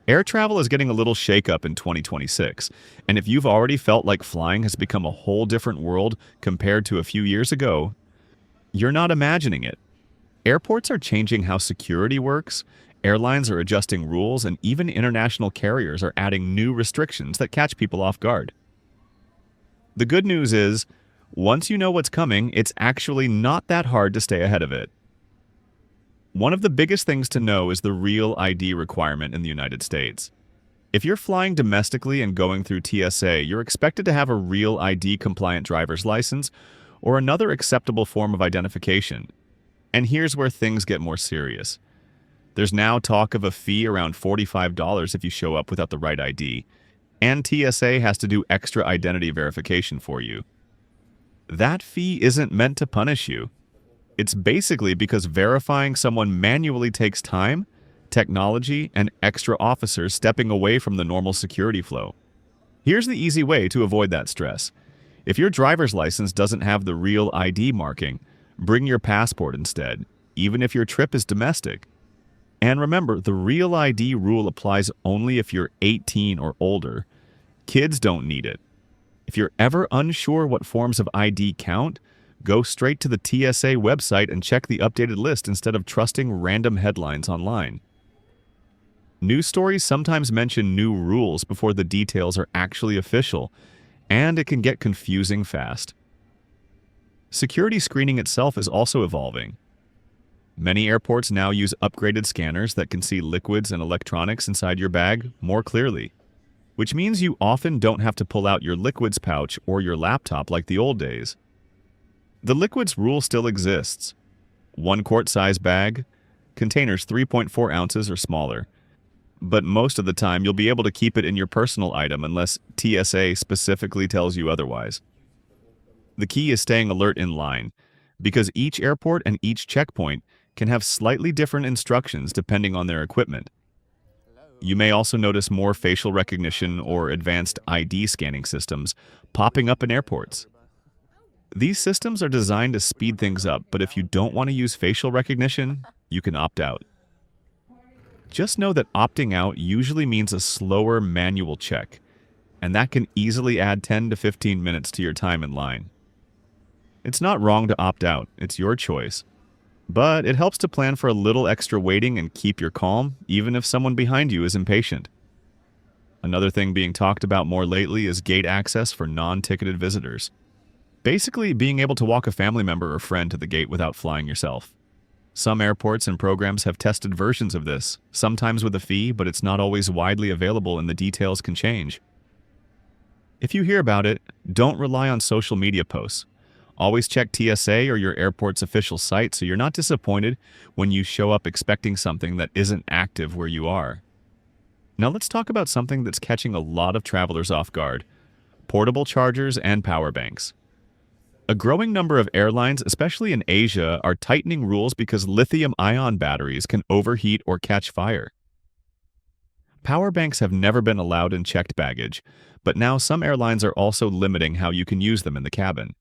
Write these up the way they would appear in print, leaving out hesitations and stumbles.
Air travel is getting a little shakeup in 2026, and if you've already felt like flying has become a whole different world compared to a few years ago, you're not imagining it. Airports are changing how security works, airlines are adjusting rules, and even international carriers are adding new restrictions that catch people off guard. The good news is, once you know what's coming, it's actually not that hard to stay ahead of it. One of the biggest things to know is the real ID requirement in the United States. If you're flying domestically and going through TSA, you're expected to have a real ID-compliant driver's license or another acceptable form of identification. And here's where things get more serious. There's now talk of a fee around $45 if you show up without the right ID, and TSA has to do extra identity verification for you. That fee isn't meant to punish you. It's basically because verifying someone manually takes time, technology, and extra officers stepping away from the normal security flow. Here's the easy way to avoid that stress. If your driver's license doesn't have the real ID marking, bring your passport instead, even if your trip is domestic. And remember, the real ID rule applies only if you're 18 or older. Kids don't need it. If you're ever unsure what forms of ID count, go straight to the TSA website and check the updated list instead of trusting random headlines online. News stories sometimes mention new rules before the details are actually official, and it can get confusing fast. Security screening itself is also evolving. Many airports now use upgraded scanners that can see liquids and electronics inside your bag more clearly, which means you often don't have to pull out your liquids pouch or your laptop like the old days. The liquids rule still exists. 1 quart size bag, containers 3.4 ounces or smaller. But most of the time you'll be able to keep it in your personal item unless TSA specifically tells you otherwise. The key is staying alert in line, because each airport and each checkpoint can have slightly different instructions depending on their equipment. You may also notice more facial recognition or advanced ID scanning systems popping up in airports. These systems are designed to speed things up, but if you don't want to use facial recognition, you can opt out. Just know that opting out usually means a slower manual check, and that can easily add 10 to 15 minutes to your time in line. It's not wrong to opt out, it's your choice. But it helps to plan for a little extra waiting and keep your calm, even if someone behind you is impatient. Another thing being talked about more lately is gate access for non-ticketed visitors. Basically, being able to walk a family member or friend to the gate without flying yourself. Some airports and programs have tested versions of this, sometimes with a fee, but it's not always widely available and the details can change. If you hear about it, don't rely on social media posts. Always check TSA or your airport's official site so you're not disappointed when you show up expecting something that isn't active where you are. Now let's talk about something that's catching a lot of travelers off guard: portable chargers and power banks. A growing number of airlines, especially in Asia, are tightening rules because lithium-ion batteries can overheat or catch fire. Power banks have never been allowed in checked baggage, but now some airlines are also limiting how you can use them in the cabin.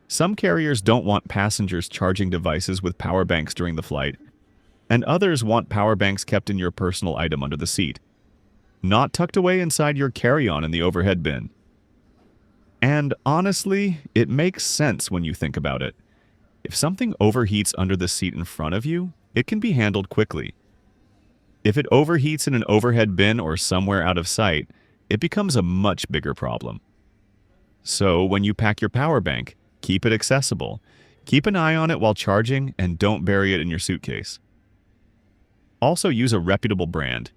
Some carriers don't want passengers charging devices with power banks during the flight, and others want power banks kept in your personal item under the seat, not tucked away inside your carry-on in the overhead bin. And honestly, it makes sense when you think about it. If something overheats under the seat in front of you, it can be handled quickly. If it overheats in an overhead bin or somewhere out of sight, it becomes a much bigger problem. So when you pack your power bank, keep it accessible. Keep an eye on it while charging and don't bury it in your suitcase. Also use a reputable brand.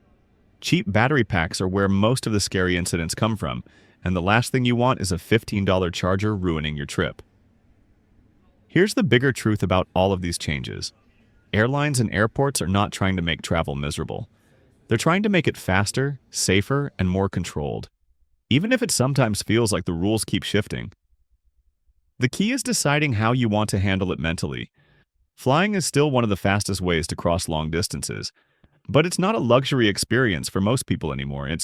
Cheap battery packs are where most of the scary incidents come from, and the last thing you want is a $15 charger ruining your trip. Here's the bigger truth about all of these changes. Airlines and airports are not trying to make travel miserable. They're trying to make it faster, safer, and more controlled, even if it sometimes feels like the rules keep shifting. The key is deciding how you want to handle it mentally. Flying is still one of the fastest ways to cross long distances, but it's not a luxury experience for most people anymore.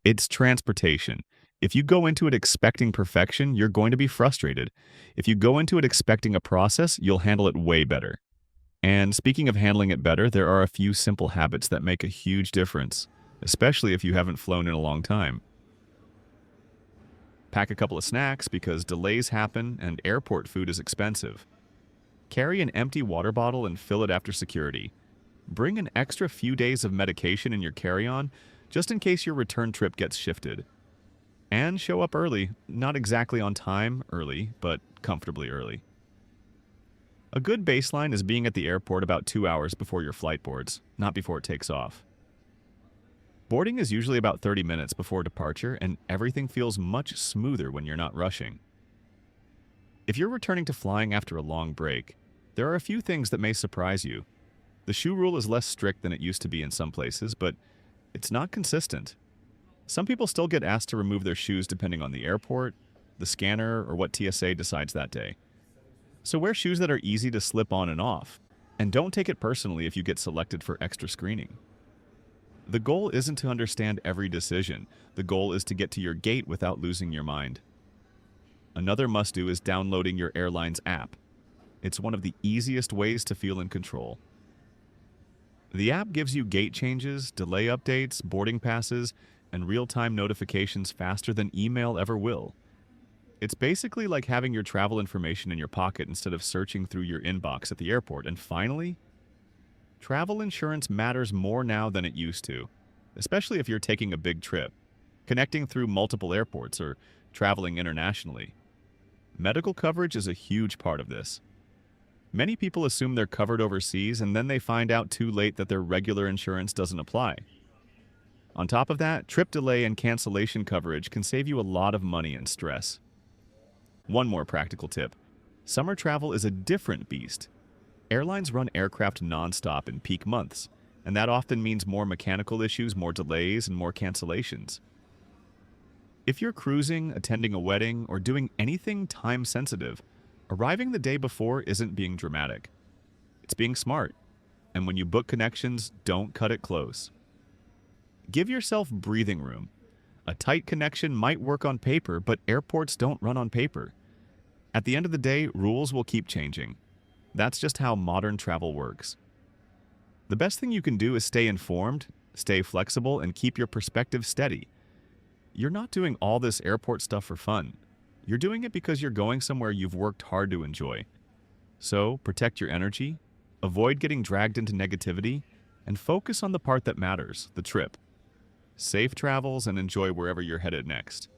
It's transportation. If you go into it expecting perfection, you're going to be frustrated. If you go into it expecting a process, you'll handle it way better. And speaking of handling it better, there are a few simple habits that make a huge difference, especially if you haven't flown in a long time. Pack a couple of snacks because delays happen and airport food is expensive. Carry an empty water bottle and fill it after security. Bring an extra few days of medication in your carry-on just in case your return trip gets shifted. And show up early, not exactly on time early, but comfortably early. A good baseline is being at the airport about 2 hours before your flight boards, not before it takes off. Boarding is usually about 30 minutes before departure, and everything feels much smoother when you're not rushing. If you're returning to flying after a long break, there are a few things that may surprise you. The shoe rule is less strict than it used to be in some places, but it's not consistent. Some people still get asked to remove their shoes depending on the airport, the scanner, or what TSA decides that day. So wear shoes that are easy to slip on and off, and don't take it personally if you get selected for extra screening. The goal isn't to understand every decision. The goal is to get to your gate without losing your mind. Another must-do is downloading your airline's app. It's one of the easiest ways to feel in control. The app gives you gate changes, delay updates, boarding passes, and real-time notifications faster than email ever will. It's basically like having your travel information in your pocket instead of searching through your inbox at the airport. And finally, travel insurance matters more now than it used to, especially if you're taking a big trip, connecting through multiple airports, or traveling internationally. Medical coverage is a huge part of this. Many people assume they're covered overseas and then they find out too late that their regular insurance doesn't apply. On top of that, trip delay and cancellation coverage can save you a lot of money and stress. One more practical tip. Summer travel is a different beast. Airlines run aircraft non-stop in peak months, and that often means more mechanical issues, more delays, and more cancellations. If you're cruising, attending a wedding, or doing anything time-sensitive, arriving the day before isn't being dramatic. It's being smart. And when you book connections, don't cut it close. Give yourself breathing room. A tight connection might work on paper, but airports don't run on paper. At the end of the day, rules will keep changing. That's just how modern travel works. The best thing you can do is stay informed, stay flexible, and keep your perspective steady. You're not doing all this airport stuff for fun. You're doing it because you're going somewhere you've worked hard to enjoy. So, protect your energy, avoid getting dragged into negativity, and focus on the part that matters, the trip. Safe travels and enjoy wherever you're headed next.